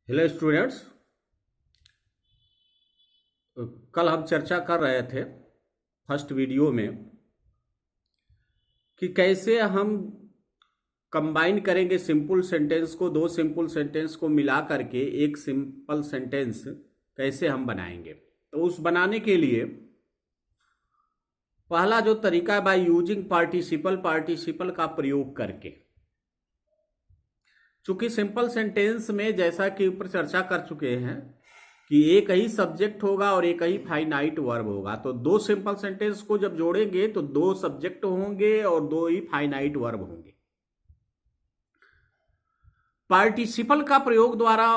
Hello students. कल हम चर्चा कर रहे थे फर्स्ट वीडियो में कि कैसे हम कंबाइन करेंगे सिंपल सेंटेंस को, दो सिंपल सेंटेंस को मिला करके एक सिंपल सेंटेंस कैसे हम बनाएंगे। तो उस बनाने के लिए पहला जो तरीका है बाय यूजिंग पार्टिसिपल का प्रयोग करके। चूंकि सिंपल सेंटेंस में जैसा कि ऊपर चर्चा कर चुके हैं कि एक ही सब्जेक्ट होगा और एक ही फाइनाइट वर्ब होगा, तो दो सिंपल सेंटेंस को जब जोड़ेंगे तो दो सब्जेक्ट होंगे और दो ही फाइनाइट वर्ब होंगे। पार्टिसिपल का प्रयोग द्वारा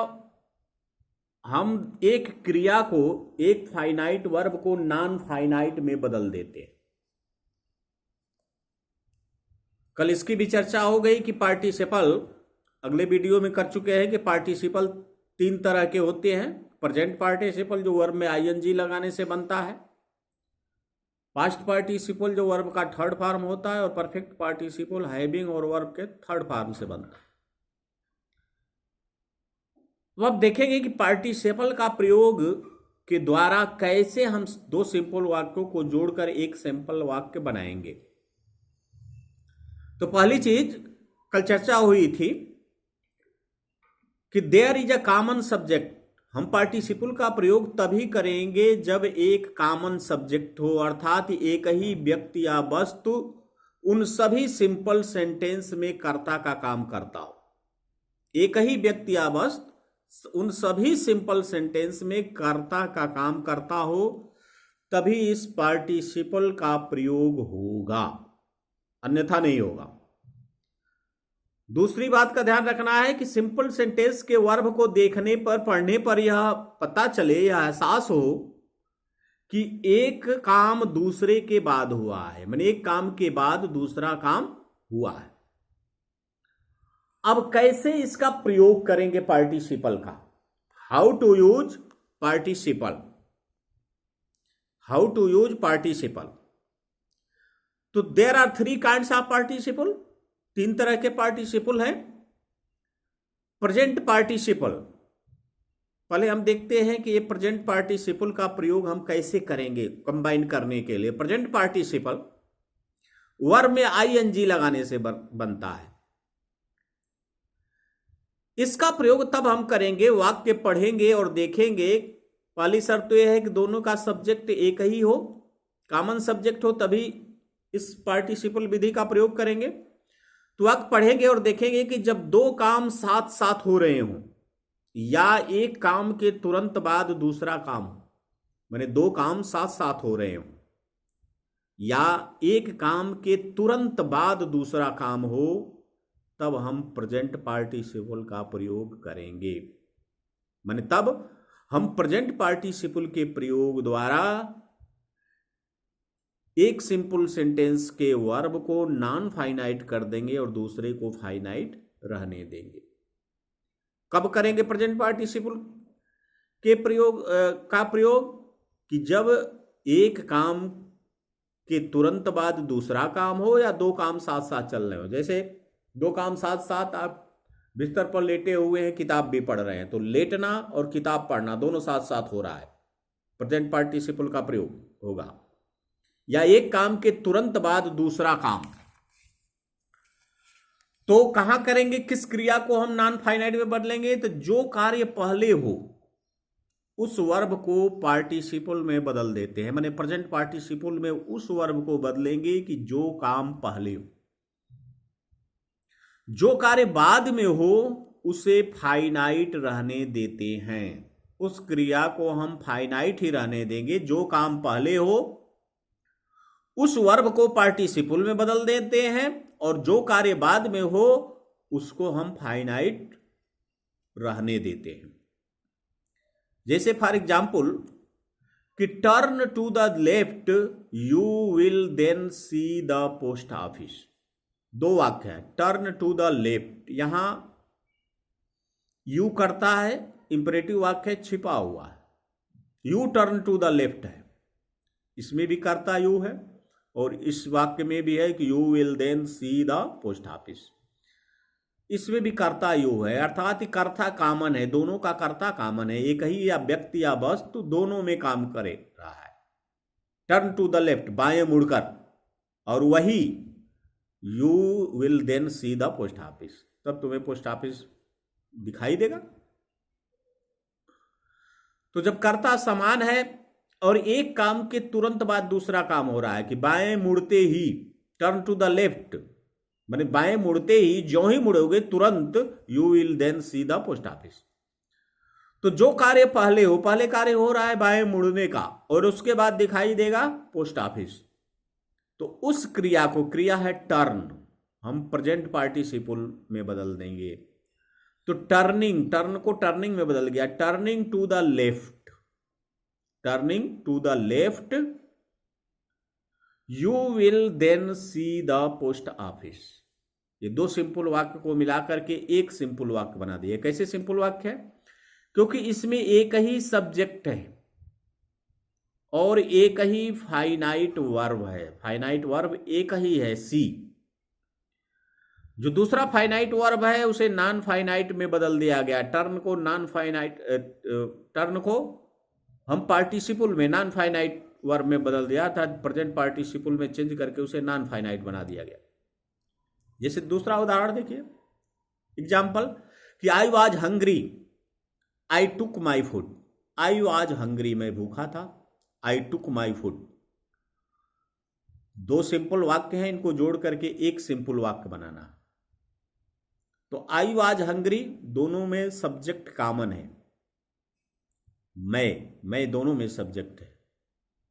हम एक क्रिया को, एक फाइनाइट वर्ब को नॉन फाइनाइट में बदल देते हैं। कल इसकी भी चर्चा हो गई कि पार्टिसिपल, अगले वीडियो में कर चुके हैं कि पार्टिसिपल तीन तरह के होते हैं। प्रेजेंट पार्टिसिपल जो वर्ब में आईएनजी लगाने से बनता है, पास्ट पार्टिसिपल जो वर्ब का थर्ड फॉर्म होता है, और परफेक्ट पार्टिसिपल हैविंग और वर्ब के थर्ड फॉर्म से बनता है। तो अब देखेंगे कि पार्टिसिपल का प्रयोग के द्वारा कैसे हम दो सिंपल वाक्यों को जोड़कर एक सिंपल वाक्य बनाएंगे। तो पहली चीज कल चर्चा हुई थी कि there is a common subject. हम पार्टिसिपल का प्रयोग तभी करेंगे जब एक कॉमन सब्जेक्ट हो, अर्थात एक ही व्यक्ति या वस्तु उन सभी सिंपल सेंटेंस में कर्ता का काम करता हो। एक ही व्यक्ति या वस्तु उन सभी सिंपल सेंटेंस में कर्ता का काम करता हो, तभी इस पार्टिसिपल का प्रयोग होगा, अन्यथा नहीं होगा। दूसरी बात का ध्यान रखना है कि सिंपल सेंटेंस के वर्ब को देखने पर, पढ़ने पर यह पता चले, यह एहसास हो कि एक काम दूसरे के बाद हुआ है, माने एक काम के बाद दूसरा काम हुआ है। अब कैसे इसका प्रयोग करेंगे पार्टिसिपल का? How to use participle, how to use participle. तो there are three kinds of participle, तीन तरह के पार्टिसिपल हैं। प्रेजेंट पार्टिसिपल, पहले हम देखते हैं कि ये प्रेजेंट पार्टिसिपल का प्रयोग हम कैसे करेंगे कंबाइन करने के लिए। प्रेजेंट पार्टिसिपल वर्ब में आईएनजी लगाने से बनता है। इसका प्रयोग तब हम करेंगे, वाक्य पढ़ेंगे और देखेंगे। पहली शर्त तो यह है कि दोनों का सब्जेक्ट एक ही हो, कॉमन सब्जेक्ट हो, तभी इस पार्टिसिपल विधि का प्रयोग करेंगे। तो आप पढ़ेंगे और देखेंगे कि जब दो काम साथ साथ हो रहे हों, या एक काम के तुरंत बाद दूसरा काम हो, माने दो काम साथ साथ हो रहे हों, या एक काम के तुरंत बाद दूसरा काम हो, तब हम प्रेजेंट पार्टिसिपल का प्रयोग करेंगे। माने तब हम प्रेजेंट पार्टिसिपल के प्रयोग द्वारा एक सिंपल सेंटेंस के वर्ब को नॉन फाइनाइट कर देंगे और दूसरे को फाइनाइट रहने देंगे। कब करेंगे प्रेजेंट पार्टिसिपल के प्रयोग का प्रयोग? कि जब एक काम के तुरंत बाद दूसरा काम हो, या दो काम साथ साथ चल रहे हो। जैसे दो काम साथ साथ, आप बिस्तर पर लेटे हुए हैं, किताब भी पढ़ रहे हैं, तो लेटना और किताब पढ़ना दोनों साथ साथ हो रहा है, प्रेजेंट पार्टिसिपल का प्रयोग होगा। या एक काम के तुरंत बाद दूसरा काम, तो कहां करेंगे, किस क्रिया को हम नॉन फाइनाइट में बदलेंगे? तो जो कार्य पहले हो उस वर्ब को पार्टिसिपल में बदल देते हैं। माने प्रेजेंट पार्टिसिपल में उस वर्ब को बदलेंगे कि जो काम पहले हो। जो कार्य बाद में हो उसे फाइनाइट रहने देते हैं, उस क्रिया को हम फाइनाइट ही रहने देंगे। जो काम पहले हो उस वर्ब को पार्टिसिपल में बदल देते हैं, और जो कार्य बाद में हो उसको हम फाइनाइट रहने देते हैं। जैसे फॉर एग्जाम्पल कि turn to the left you will then see the post office. दो वाक्य है, टर्न टू द लेफ्ट, यहां यू करता है, इंपरेटिव वाक्य छिपा हुआ है। You turn to the left है, इसमें भी करता यू है, और इस वाक्य में भी है कि you will then see the post office. इसमें भी कर्ता यू है, अर्थात कर्ता कॉमन है, दोनों का कर्ता कॉमन है, एक ही या व्यक्ति या वस्तु दोनों में काम करे रहा है। टर्न टू द लेफ्ट, बाएं मुड़कर, और वही you will then see the post office, तब तुम्हें पोस्ट ऑफिस दिखाई देगा। तो जब कर्ता समान है और एक काम के तुरंत बाद दूसरा काम हो रहा है कि बाएं मुड़ते ही, टर्न टू द लेफ्ट माने बाएं मुड़ते ही, ज्यों ही मुड़ोगे तुरंत you will then see the post office. तो जो कार्य पहले हो, पहले कार्य हो रहा है बाएं मुड़ने का, और उसके बाद दिखाई देगा पोस्ट ऑफिस, तो उस क्रिया को, क्रिया है टर्न, हम प्रेजेंट पार्टिसिपल में बदल देंगे। तो टर्निंग, टर्न को टर्निंग में बदल गया, turning to the left, turning to the left you will then see the post office. ये दो सिंपल वाक्य को मिलाकर के एक सिंपल वाक्य बना दिया। कैसे सिंपल वाक्य है? क्योंकि इसमें एक ही सब्जेक्ट है और एक ही फाइनाइट वर्ब है। फाइनाइट वर्ब एक ही है, सी। जो दूसरा फाइनाइट वर्ब है उसे नॉन फाइनाइट में बदल दिया गया। टर्न को नॉन फाइनाइट, टर्न को हम पार्टिसिपल में नॉन फाइनाइट वर्ब में बदल दिया था, प्रेजेंट पार्टिसिपल में चेंज करके उसे नॉन फाइनाइट बना दिया गया। जैसे दूसरा उदाहरण देखिए, एग्जाम्पल, कि I was hungry, I took my food. I was hungry, मैं भूखा था, आई टुक माई फूड। दो सिंपल वाक्य हैं, इनको जोड़ करके एक सिंपल वाक्य बनाना। तो आई वाज हंग्री, दोनों में सब्जेक्ट कॉमन है, मैं दोनों में सब्जेक्ट है,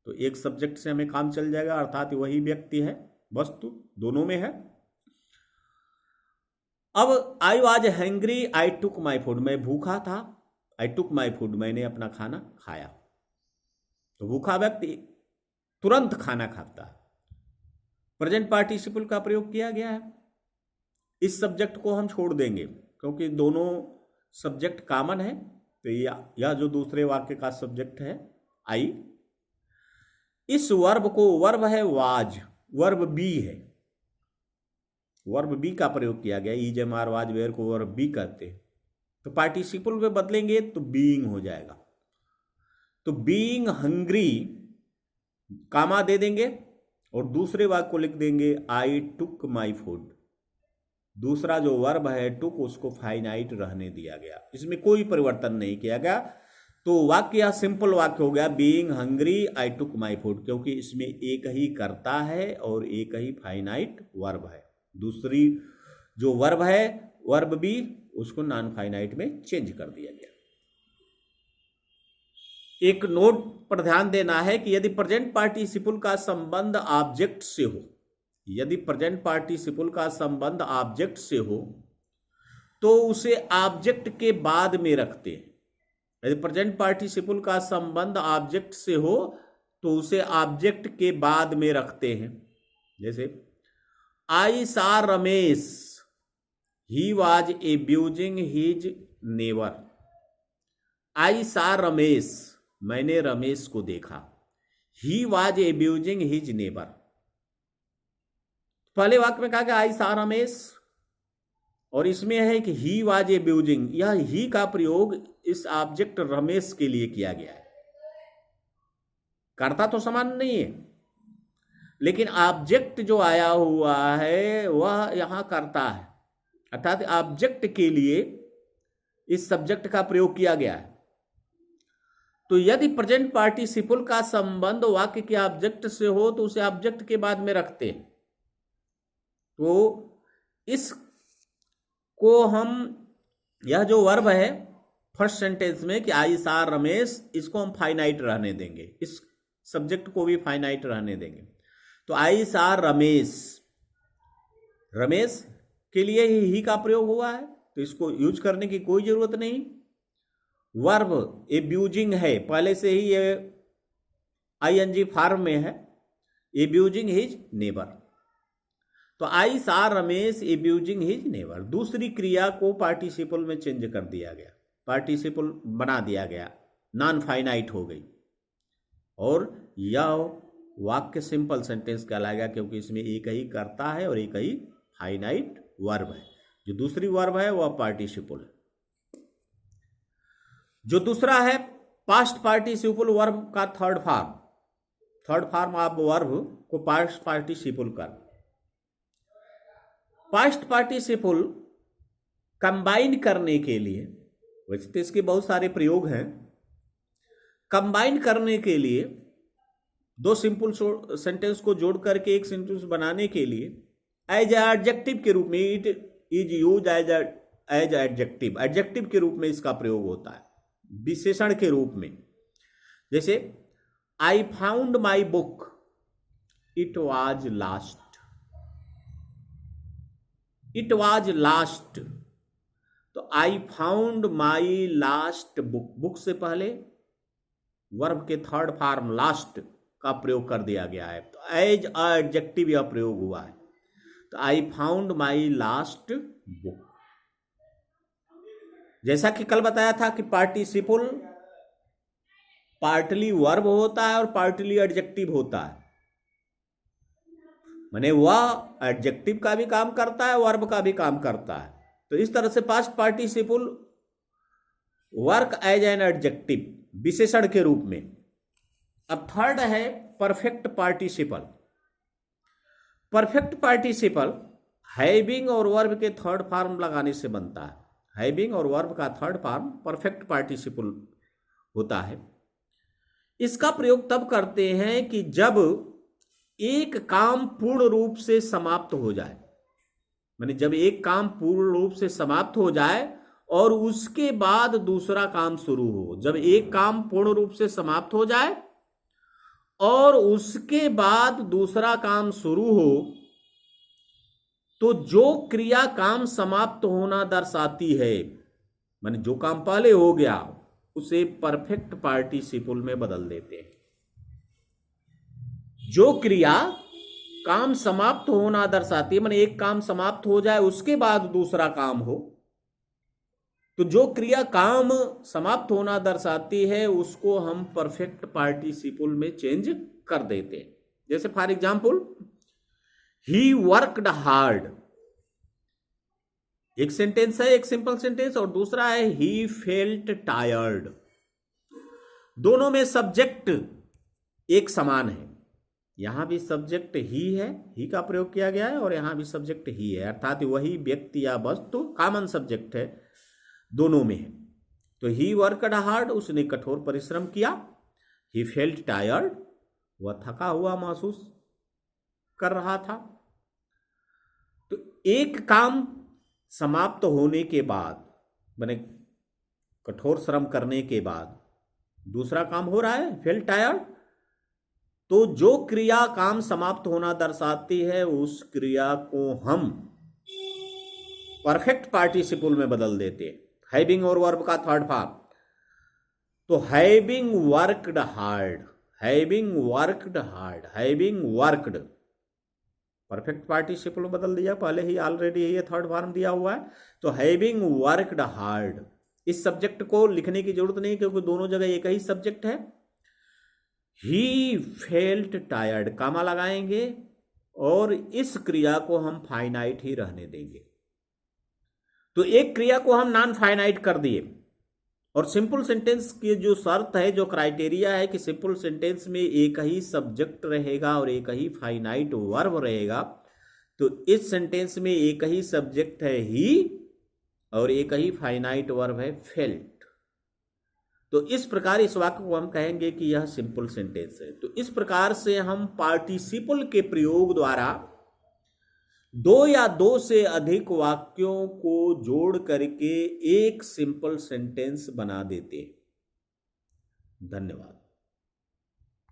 तो एक सब्जेक्ट से हमें काम चल जाएगा, अर्थात वही व्यक्ति है, वस्तु दोनों में है। अब I was hangry, I took my food, मैं भूखा था, आई टुक माई फूड, मैंने अपना खाना खाया। तो भूखा व्यक्ति तुरंत खाना खाता है। प्रेजेंट पार्टिसिपल का प्रयोग किया गया है। इस सब्जेक्ट को हम छोड़ देंगे क्योंकि दोनों सब्जेक्ट कॉमन है। तो यह जो दूसरे वाक्य का सब्जेक्ट है आई, इस वर्ब को, वर्ब है वाज, वर्ब बी है, वर्ब बी का प्रयोग किया गया। Is, am, are, was, were को वर्ब बी कहते हैं। तो पार्टिसिपल में बदलेंगे तो बीइंग हो जाएगा। तो बीइंग हंग्री, कामा दे देंगे और दूसरे वाक्य को लिख देंगे आई टुक माई फूड। दूसरा जो वर्ब है टुक, उसको फाइनाइट रहने दिया गया, इसमें कोई परिवर्तन नहीं किया गया। तो वाक्य यह सिंपल वाक्य हो गया, being hungry I took my food, क्योंकि इसमें एक ही कर्ता है और एक ही फाइनाइट वर्ब है। दूसरी जो वर्ब है, वर्ब बी, उसको नॉन फाइनाइट में चेंज कर दिया गया। एक नोट पर ध्यान देना है कि यदि प्रेजेंट पार्टिसिपल का संबंध ऑब्जेक्ट से हो, यदि प्रेजेंट पार्टिसिपल का संबंध ऑब्जेक्ट से हो तो उसे ऑब्जेक्ट के बाद में रखते हैं। यदि प्रेजेंट पार्टिसिपल का संबंध ऑब्जेक्ट से हो तो उसे ऑब्जेक्ट के बाद में रखते हैं। जैसे I saw Ramesh, he was abusing his neighbour. I saw Ramesh, मैंने रमेश को देखा। He was abusing his neighbour. पहले वाक्य में कहा कि आई सा रमेश, और इसमें है कि ही वाज एब्यूजिंग। यह ही का प्रयोग इस ऑब्जेक्ट रमेश के लिए किया गया है। कर्ता तो समान नहीं है, लेकिन ऑब्जेक्ट जो आया हुआ है वह यहां कर्ता है, अर्थात ऑब्जेक्ट के लिए इस सब्जेक्ट का प्रयोग किया गया है। तो यदि प्रेजेंट पार्टिसिपल का संबंध वाक्य के ऑब्जेक्ट से हो तो उसे ऑब्जेक्ट के बाद में रखते हैं। तो इस को हम, यह जो वर्ब है फर्स्ट सेंटेंस में कि आई सा रमेश, इसको हम फाइनाइट रहने देंगे, इस सब्जेक्ट को भी फाइनाइट रहने देंगे। तो आई सा रमेश, रमेश के लिए ही का प्रयोग हुआ है, तो इसको यूज करने की कोई जरूरत नहीं। वर्ब एब्यूजिंग है, पहले से ही ये आईएनजी फॉर्म में है, एब्यूजिंग हिज नेबर। तो आई saw Ramesh abusing his neighbour. दूसरी क्रिया को पार्टिसिपल में चेंज कर दिया गया, पार्टिसिपल बना दिया गया, नॉन फाइनाइट हो गई, और यह वाक्य सिंपल सेंटेंस कहलाएगा क्योंकि इसमें एक ही कर्ता है और एक ही फाइनाइट वर्ब है। जो दूसरी वर्ब है वह पार्टिसिपल है। जो दूसरा है पास्ट पार्टिसिपल वर्ब का थर्ड फॉर्म ऑफ वर्ब को पास्ट पार्टिसिपल कर। पास्ट पार्टिसिपल कंबाइन करने के लिए, वैसे तो इसके बहुत सारे प्रयोग हैं, कंबाइन करने के लिए दो सिंपल सेंटेंस को जोड़ करके एक सेंटेंस बनाने के लिए एज एडजेक्टिव के रूप में, it is use as adjective के रूप में इसका प्रयोग होता है, विशेषण के रूप में। जैसे I found my book, it was lost. तो I found my lost book, book से पहले वर्ब के थर्ड फॉर्म लास्ट का प्रयोग कर दिया गया है, तो एज एडजेक्टिव यह प्रयोग हुआ है। तो I found my lost book. जैसा कि कल बताया था कि पार्टिसिपल पार्टली वर्ब होता है और पार्टली एडजेक्टिव होता है, माने वह एडजेक्टिव का भी काम करता है, वर्ब का भी काम करता है। तो इस तरह से past participle work as an adjective, विशेषण के रूप में। अब थर्ड है perfect participle. Perfect participle having और वर्ब के थर्ड फॉर्म लगाने से बनता है। हैविंग और वर्ब का थर्ड फॉर्म परफेक्ट पार्टिसिपल होता है। इसका प्रयोग तब करते हैं कि जब एक काम पूर्ण रूप से समाप्त हो जाए, माने जब एक काम पूर्ण रूप से समाप्त हो जाए और उसके बाद दूसरा काम शुरू हो। जब एक काम पूर्ण रूप से समाप्त हो जाए और उसके बाद दूसरा काम शुरू हो, तो जो क्रिया काम समाप्त होना दर्शाती है, माने जो काम पहले हो गया, उसे परफेक्ट पार्टिसिपल में बदल देते हैं। जो क्रिया काम समाप्त होना दर्शाती है, माने एक काम समाप्त हो जाए उसके बाद दूसरा काम हो, तो जो क्रिया काम समाप्त होना दर्शाती है उसको हम परफेक्ट पार्टिसिपल में चेंज कर देते हैं। जैसे for example, he worked hard, एक सेंटेंस है, एक सिंपल सेंटेंस, और दूसरा है ही फेल्ट टायर्ड। दोनों में सब्जेक्ट एक समान है। यहां भी सब्जेक्ट ही है, ही का प्रयोग किया गया है, और यहां भी सब्जेक्ट ही है, अर्थात वही व्यक्ति या वस्तु कॉमन सब्जेक्ट है, दोनों में है। तो ही वर्कड हार्ड, उसने कठोर परिश्रम किया। ही फेल्ट टायर्ड, वह थका हुआ महसूस कर रहा था। तो एक काम समाप्त होने के बाद, माने कठोर श्रम करने के बाद दूसरा काम हो रहा है, फेल्ट टायर्ड, तो जो क्रिया काम समाप्त होना दर्शाती है उस क्रिया को हम परफेक्ट पार्टिसिपल में बदल देते हैं। हैविंग और वर्ब का थर्ड फॉर्म, तो having worked hard, having worked hard, having worked, perfect participle में बदल दिया, पहले ही ऑलरेडी ये थर्ड फॉर्म दिया हुआ है। तो हैविंग वर्कड हार्ड, इस सब्जेक्ट को लिखने की जरूरत नहीं क्योंकि दोनों जगह एक ही सब्जेक्ट है। ही फेल्ट टायर्ड, कामा लगाएंगे और इस क्रिया को हम फाइनाइट ही रहने देंगे। तो एक क्रिया को हम नॉन फाइनाइट कर दिए, और सिंपल सेंटेंस की जो शर्त है, जो क्राइटेरिया है कि सिंपल सेंटेंस में एक ही सब्जेक्ट रहेगा और एक ही फाइनाइट वर्ब रहेगा। तो इस सेंटेंस में एक ही सब्जेक्ट है ही और एक ही फाइनाइट वर्ब है फेल्ट। तो इस प्रकार इस वाक्य को हम कहेंगे कि यह सिंपल सेंटेंस है। तो इस प्रकार से हम पार्टिसिपल के प्रयोग द्वारा दो या दो से अधिक वाक्यों को जोड़ करके एक सिंपल सेंटेंस बना देते हैं। धन्यवाद।